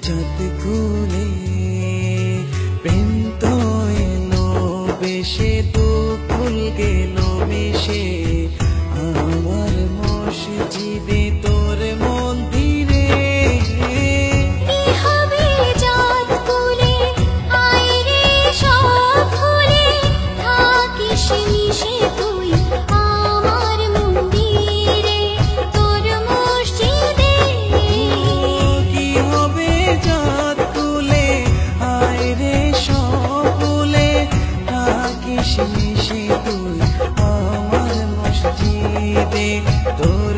চাঁদ খুলে প্রেম তো এলো বেশে তো ফুল গেল মিশে আমার মসজিদে তোর মন্দিরে হবে চাঁদ খুলে আয় রে সব ভুলে থাকিস মিশে তুই আমার মন্দিরে তোর মসজিদে কি হবে চাঁদ খুলে আয় রে সব ভুলে থাকিস মিশে তুই আমার মসজিদে তোর